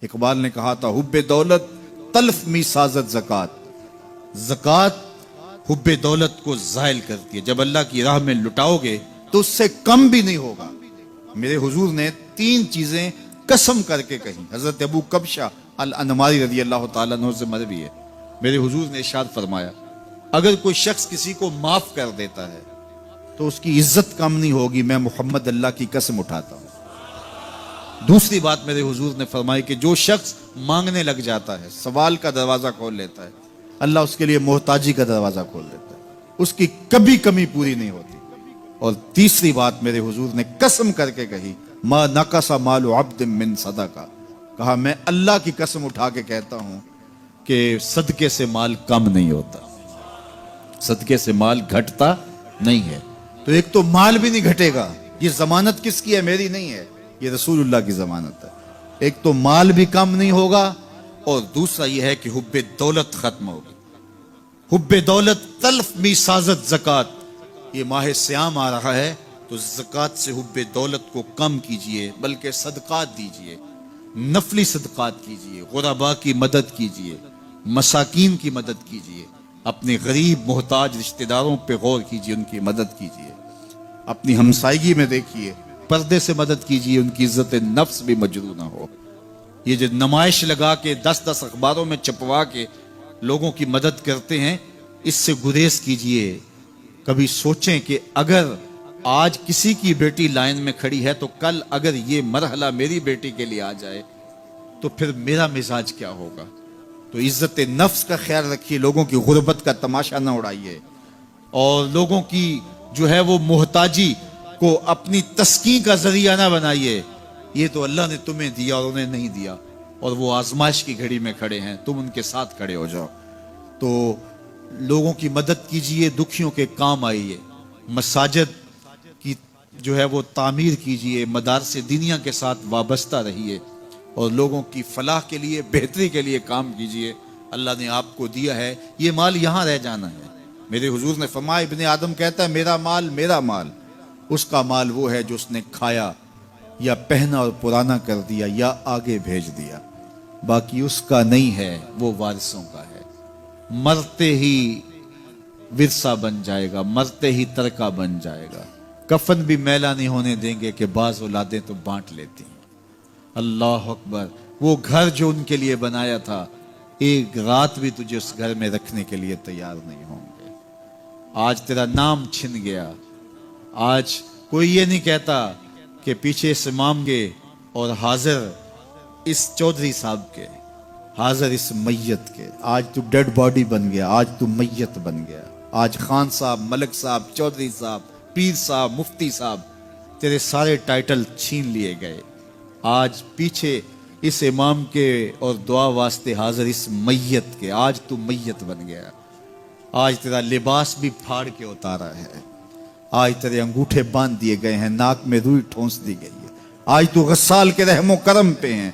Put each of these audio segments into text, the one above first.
اقبال نے کہا تھا حب دولت تلف می سازت زکات، زکات حب دولت کو زائل کرتی ہے، جب اللہ کی راہ میں لٹاؤ گے تو اس سے کم بھی نہیں ہوگا۔ میرے حضور نے 3 چیزیں قسم کر کے کہیں، حضرت ابو کبشہ الانماری رضی اللہ تعالیٰ عنہ سے مروی ہے۔ میرے حضور نے ارشاد فرمایا اگر کوئی شخص کسی کو معاف کر دیتا ہے تو اس کی عزت کم نہیں ہوگی، میں محمد اللہ کی قسم اٹھاتا ہوں۔ دوسری بات میرے حضور نے فرمائی کہ جو شخص مانگنے لگ جاتا ہے، سوال کا دروازہ کھول لیتا ہے، اللہ اس کے لیے محتاجی کا دروازہ کھول دیتا ہے، اس کی کبھی کمی پوری نہیں ہوتی۔ اور تیسری بات میرے حضور نے قسم کر کے کہی ما نقص مال عبد من صدقہ، کہا میں اللہ کی قسم اٹھا کے کہتا ہوں کہ صدقے سے مال کم نہیں ہوتا، صدقے سے مال گھٹتا نہیں ہے۔ تو ایک تو مال بھی نہیں گھٹے گا، یہ ضمانت کس کی ہے؟ میری نہیں ہے، یہ رسول اللہ کی ضمانت ہے۔ ایک تو مال بھی کم نہیں ہوگا، اور دوسرا یہ ہے کہ حب دولت ختم ہوگی۔ حب دولت تلف می سازت زکات، یہ ماہ سیام آ رہا ہے تو زکات سے حب دولت کو کم کیجئے، بلکہ صدقات دیجئے، نفلی صدقات کیجئے، غرباء کی مدد کیجئے، مساکین کی مدد کیجئے، اپنے غریب محتاج رشتہ داروں پہ غور کیجئے، ان کی مدد کیجئے، اپنی ہمسائیگی میں دیکھیے، پردے سے مدد کیجئے، ان کی عزت نفس بھی مجروح نہ ہو۔ یہ جو نمائش لگا کے 10 اخباروں میں چھپوا کے لوگوں کی مدد کرتے ہیں، اس سے گریز کیجئے۔ کبھی سوچیں کہ اگر آج کسی کی بیٹی لائن میں کھڑی ہے تو کل اگر یہ مرحلہ میری بیٹی کے لیے آ جائے تو پھر میرا مزاج کیا ہوگا؟ تو عزت نفس کا خیال رکھیے، لوگوں کی غربت کا تماشا نہ اڑائیے، اور لوگوں کی جو ہے وہ محتاجی کو اپنی تسکین کا ذریعہ نہ بنائیے۔ یہ تو اللہ نے تمہیں دیا اور انہیں نہیں دیا، اور وہ آزمائش کی گھڑی میں کھڑے ہیں، تم ان کے ساتھ کھڑے ہو جاؤ۔ تو لوگوں کی مدد کیجئے، دکھیوں کے کام آئیے، مساجد کی جو ہے وہ تعمیر کیجئے، مدارس دینیا کے ساتھ وابستہ رہیے، اور لوگوں کی فلاح کے لیے، بہتری کے لیے کام کیجئے۔ اللہ نے آپ کو دیا ہے، یہ مال یہاں رہ جانا ہے۔ میرے حضور نے فرمایا ابن آدم کہتا ہے میرا مال، اس کا مال وہ ہے جو اس نے کھایا یا پہنا اور پرانا کر دیا یا آگے بھیج دیا، باقی اس کا نہیں ہے، وہ وارثوں کا ہے۔ مرتے ہی ورثہ بن جائے گا، مرتے ہی ترکہ بن جائے گا۔ کفن بھی میلا نہیں ہونے دیں گے کہ بعض اولادیں تو بانٹ لیتی ہیں۔ اللہ اکبر، وہ گھر جو ان کے لیے بنایا تھا، ایک رات بھی تجھے اس گھر میں رکھنے کے لیے تیار نہیں ہوں گے۔ آج تیرا نام چھن گیا، آج کوئی یہ نہیں کہتا کہ پیچھے اس امام کے اور حاضر اس چودھری صاحب کے، حاضر اس میت کے۔ آج تو ڈیڈ باڈی بن گیا، آج تو میت بن گیا۔ آج خان صاحب، ملک صاحب، چودھری صاحب، پیر صاحب، مفتی صاحب، تیرے سارے ٹائٹل چھین لیے گئے۔ آج پیچھے اس امام کے اور دعا واسطے حاضر اس میت کے، آج تو میت بن گیا۔ آج تیرا لباس بھی پھاڑ کے اتارا ہے، آج تیرے انگوٹھے باندھ دیے گئے ہیں، ناک میں روئی ٹھونس دی گئی ہے۔ آج تو غسال کے رحم و کرم پہ ہیں،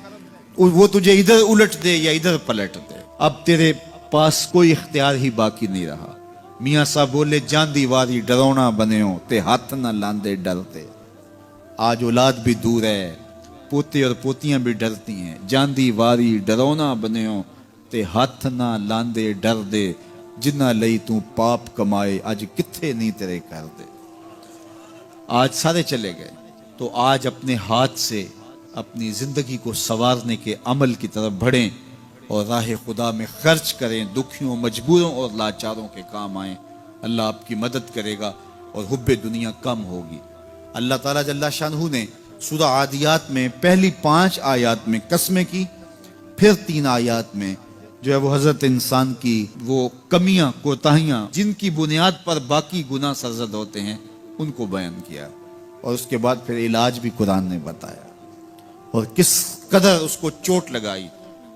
وہ تجھے ادھر الٹ دے یا ادھر پلٹ دے، اب تیرے پاس کوئی اختیار ہی باقی نہیں رہا۔ میاں صاحب بولے جاندی واری ڈرونا بنے ہو تے ہاتھ نہ لاندے ڈرتے۔ آج اولاد بھی دور ہے، پوتے اور پوتیاں بھی ڈرتی ہیں۔ جاندی واری ڈرونا بنے ہو تے ہاتھ نہ لاندے ڈر دے، جنہ لئی تو پاپ کمائے اج کتھے نہیں تیرے کر دے۔ آج سارے چلے گئے، تو آج اپنے ہاتھ سے اپنی زندگی کو سنوارنے کے عمل کی طرف بڑھیں اور راہ خدا میں خرچ کریں، دکھیوں، مجبوروں اور لاچاروں کے کام آئیں۔ اللہ آپ کی مدد کرے گا اور حب دنیا کم ہوگی۔ اللہ تعالیٰ جل شانہ نے سورہ عادیات میں پہلی 5 آیات میں قسمیں کی، پھر 3 آیات میں جو ہے وہ حضرت انسان کی وہ کمیاں، کوتاہیاں جن کی بنیاد پر باقی گناہ سرزد ہوتے ہیں ان کو بیان کیا، اور اس کے بعد پھر علاج بھی قرآن نے بتایا، اور کس قدر اس کو چوٹ لگائی۔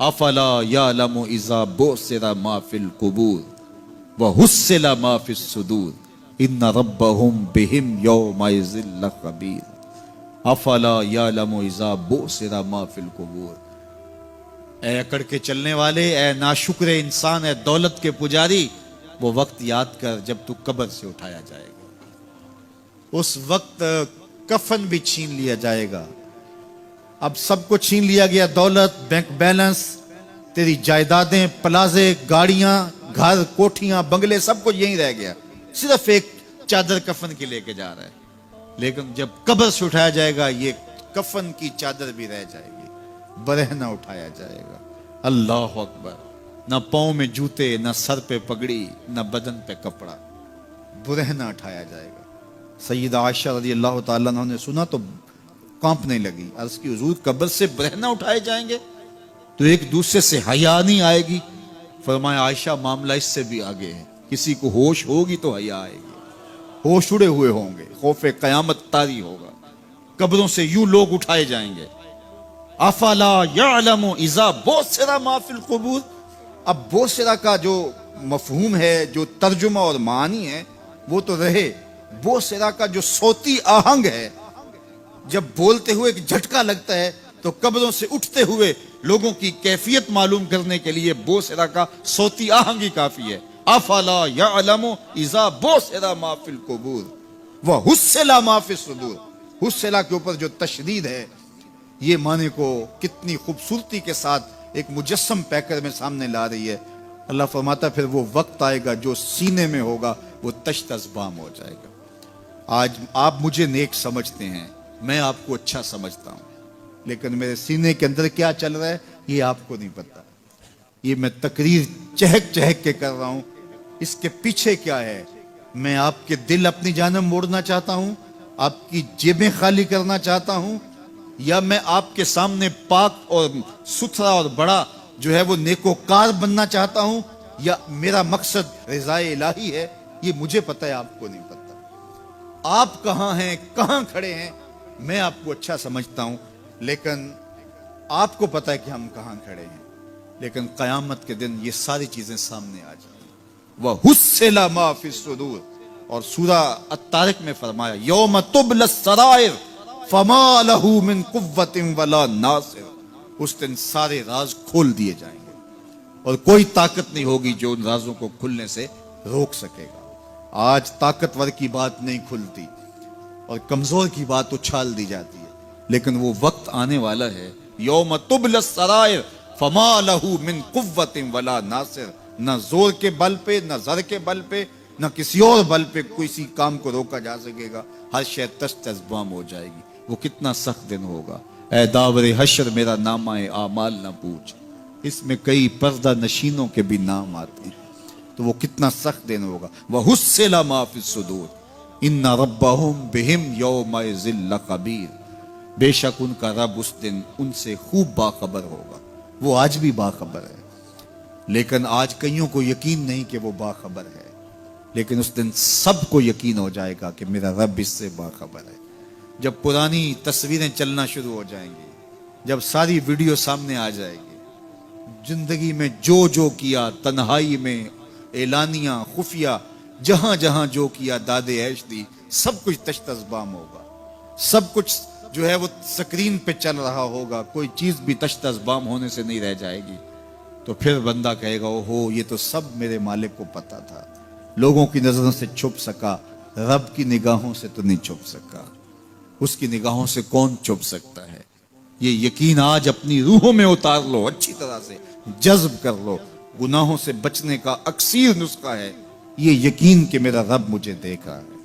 افلا یعلم اذا بعثر ما فی القبور وحصل ما فی الصدور ان ربهم بهم یومئذ لخبیر۔ افلا یعلم اذا بعثر ما فی القبور، اے اکڑ کے چلنے والے، اے ناشکر انسان، اے دولت کے پجاری، وہ وقت یاد کر جب تو قبر سے اٹھایا جائے گا۔ اس وقت کفن بھی چھین لیا جائے گا، اب سب کو چھین لیا گیا، دولت، بینک بیلنس، تیری جائیدادیں، پلازے، گاڑیاں، گھر، کوٹھیاں، بنگلے، سب کچھ یہیں رہ گیا، صرف ایک چادر کفن کی لے کے جا رہا ہے۔ لیکن جب قبر سے اٹھایا جائے گا یہ کفن کی چادر بھی رہ جائے گی، برہنہ اٹھایا جائے گا۔ اللہ اکبر، نہ پاؤں میں جوتے، نہ سر پہ پگڑی، نہ بدن پہ کپڑا، برہنہ اٹھایا جائے گا۔ سیدہ عائشہ رضی اللہ تعالیٰ عنہ نے سنا تو کانپنے لگی، عرض کی حضور قبر سے برہنہ اٹھائے جائیں گے تو ایک دوسرے سے حیا نہیں آئے گی؟ فرمایا عائشہ معاملہ اس سے بھی آگے ہے، کسی کو ہوش ہوگی تو حیا آئے گی، ہوش اڑے ہوئے ہوں گے، خوف قیامت طاری ہوگا، قبروں سے یوں لوگ اٹھائے جائیں گے۔ افلا یعلم اذا بوسر ما فی القبور، اب بوسرا کا جو مفہوم ہے، جو ترجمہ اور معنی ہے وہ تو رہے، بوسرا کا جو صوتی آہنگ ہے، جب بولتے ہوئے ایک جھٹکا لگتا ہے تو قبروں سے اٹھتے ہوئے لوگوں کی کیفیت معلوم کرنے کے لیے بوسرا کا صوتی آہنگ ہی کافی ہے۔ افلا یعلم اذا بوسر ما فی القبور وحصل ما فی الصدور، حصلہ کے اوپر جو تشدید ہے یہ معنی کو کتنی خوبصورتی کے ساتھ ایک مجسم پیکر میں سامنے لا رہی ہے۔ اللہ فرماتا پھر وہ وقت آئے گا جو سینے میں ہوگا وہ تشت ازبام ہو جائے گا۔ آج آپ مجھے نیک سمجھتے ہیں، میں آپ کو اچھا سمجھتا ہوں، لیکن میرے سینے کے اندر کیا چل رہا ہے یہ آپ کو نہیں پتا۔ یہ میں تقریر چہک چہک کے کر رہا ہوں، اس کے پیچھے کیا ہے؟ میں آپ کے دل اپنی جانب موڑنا چاہتا ہوں، آپ کی جیبیں خالی کرنا چاہتا ہوں، یا میں آپ کے سامنے پاک اور ستھرا اور بڑا جو ہے وہ نیکوکار بننا چاہتا ہوں، یا میرا مقصد رضائے الہی ہے؟ یہ مجھے پتہ ہے، آپ کو نہیں پتہ۔ آپ کہاں ہیں، کہاں کھڑے ہیں، میں آپ کو اچھا سمجھتا ہوں، لیکن آپ کو پتہ ہے کہ ہم کہاں کھڑے ہیں۔ لیکن قیامت کے دن یہ ساری چیزیں سامنے آ جائیں گی۔ وَحُصِّلَ مَا فِي الصُّدُورِ، اور سورہ الطارق میں فرمایا یوم تبلی السرائر فما لہ من قوت ولا ناصر، اس دن سارے راز کھول دیے جائیں گے اور کوئی طاقت نہیں ہوگی جو ان رازوں کو کھلنے سے روک سکے گا۔ آج طاقتور کی بات نہیں کھلتی اور کمزور کی بات اچھال دی جاتی ہے، لیکن وہ وقت آنے والا ہے یوم تبلی السرائر فما لہ من قوت ولا ناصر، نہ زور کے بل پہ، نہ زر کے بل پہ، نہ کسی اور بل پہ کسی کام کو روکا جا سکے گا، ہر شے تشت ازبام ہو جائے گی۔ وہ کتنا سخت دن ہوگا، اے داور حشر میرا نامہ اعمال نہ پوچھ، اس میں کئی پردہ نشینوں کے بھی نام آتے ہیں، تو وہ کتنا سخت دن ہوگا۔ وَحُصِّلَ مَا فِي الصُّدُورِ إِنَّ رَبَّهُمْ بِهِمْ يَوْمَئِذٍ لَخَبِيرٌ، بے شک ان کا رب اس دن ان سے خوب باخبر ہوگا۔ وہ آج بھی باخبر ہے، لیکن آج کئیوں کو یقین نہیں کہ وہ باخبر ہے، لیکن اس دن سب کو یقین ہو جائے گا کہ میرا رب اس سے باخبر ہے۔ جب پرانی تصویریں چلنا شروع ہو جائیں گی، جب ساری ویڈیو سامنے آ جائے گی، زندگی میں جو کیا، تنہائی میں، اعلانیہ، خفیہ، جہاں جہاں جو کیا، داد عیش دی، سب کچھ تشت ازبام ہوگا، سب کچھ جو ہے وہ سکرین پہ چل رہا ہوگا، کوئی چیز بھی تشت ازبام ہونے سے نہیں رہ جائے گی۔ تو پھر بندہ کہے گا اوہو یہ تو سب میرے مالک کو پتا تھا، لوگوں کی نظروں سے چھپ سکا، رب کی نگاہوں سے تو نہیں چھپ سکا، اس کی نگاہوں سے کون چھپ سکتا ہے؟ یہ یقین آج اپنی روحوں میں اتار لو، اچھی طرح سے جذب کر لو۔ گناہوں سے بچنے کا اکثیر نسخہ ہے یہ یقین کہ میرا رب مجھے دیکھ رہا ہے۔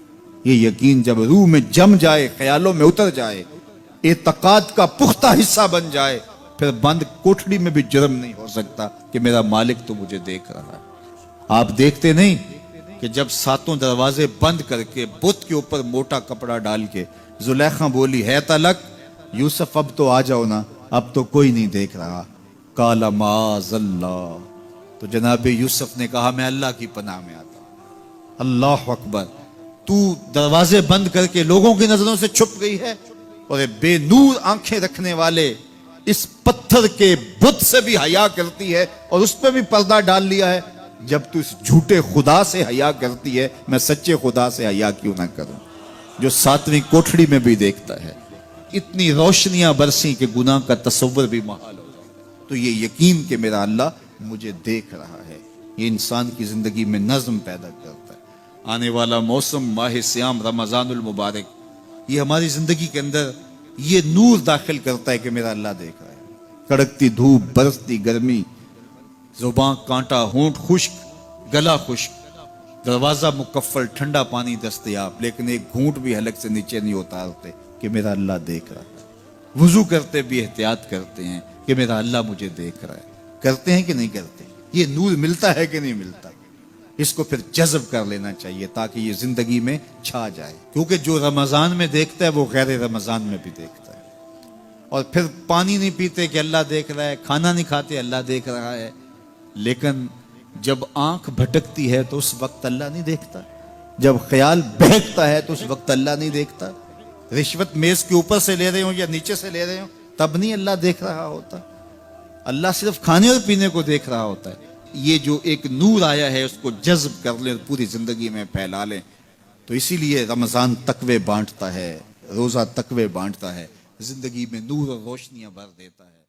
یہ یقین جب روح میں جم جائے، خیالوں میں اتر جائے، اعتقاد کا پختہ حصہ بن جائے، پھر بند کوٹھڑی میں بھی جرم نہیں ہو سکتا کہ میرا مالک تو مجھے دیکھ رہا ہے۔ آپ دیکھتے نہیں کہ جب ساتوں دروازے بند کر کے بت کے اوپر موٹا کپڑا ڈال کے زلیخا بولی ہے تلک یوسف اب تو آ جاؤ نا، اب تو کوئی نہیں دیکھ رہا، قال معاذ اللہ، تو جناب یوسف نے کہا میں اللہ کی پناہ میں آتا ہوں۔ اللہ اکبر، تو دروازے بند کر کے لوگوں کی نظروں سے چھپ گئی ہے، اور بے نور آنکھیں رکھنے والے اس پتھر کے بت سے بھی حیا کرتی ہے اور اس پہ بھی پردہ ڈال لیا ہے۔ جب تو اس جھوٹے خدا سے حیا کرتی ہے، میں سچے خدا سے حیا کیوں نہ کروں جو ساتویں کوٹھڑی میں بھی دیکھتا ہے۔ اتنی روشنیاں برسی کہ گناہ کا تصور بھی محال ہو جائے، تو یہ یقین کہ میرا اللہ مجھے دیکھ رہا ہے، یہ انسان کی زندگی میں نظم پیدا کرتا ہے۔ آنے والا موسم ماہ سیام رمضان المبارک، یہ ہماری زندگی کے اندر یہ نور داخل کرتا ہے کہ میرا اللہ دیکھ رہا ہے. کڑکتی دھوپ، برستی گرمی، زباں کانٹا، ہونٹ خشک، گلا خشک، دروازہ مکفل، ٹھنڈا پانی دستیاب، لیکن ایک گھونٹ بھی حلق سے نیچے نہیں اتارتے کہ میرا اللہ دیکھ رہا ہے. وضو کرتے بھی احتیاط کرتے ہیں کہ میرا اللہ مجھے دیکھ رہا ہے. کرتے ہیں کہ نہیں کرتے؟ یہ نور ملتا ہے کہ نہیں ملتا؟ اس کو پھر جذب کر لینا چاہیے تاکہ یہ زندگی میں چھا جائے. کیونکہ جو رمضان میں دیکھتا ہے وہ غیر رمضان میں بھی دیکھتا ہے. اور پھر پانی نہیں پیتے کہ اللہ دیکھ رہا ہے، کھانا نہیں کھاتے اللہ دیکھ رہا ہے، لیکن جب آنکھ بھٹکتی ہے تو اس وقت اللہ نہیں دیکھتا. جب خیال بہکتا ہے تو اس وقت اللہ نہیں دیکھتا. رشوت میز کے اوپر سے لے رہے ہوں یا نیچے سے لے رہے ہوں تب نہیں اللہ دیکھ رہا ہوتا. اللہ صرف کھانے اور پینے کو دیکھ رہا ہوتا ہے. یہ جو ایک نور آیا ہے اس کو جذب کر لیں، پوری زندگی میں پھیلا لیں. تو اسی لیے رمضان تقوی بانٹتا ہے، روزہ تقوی بانٹتا ہے، زندگی میں نور اور روشنیاں بھر دیتا ہے.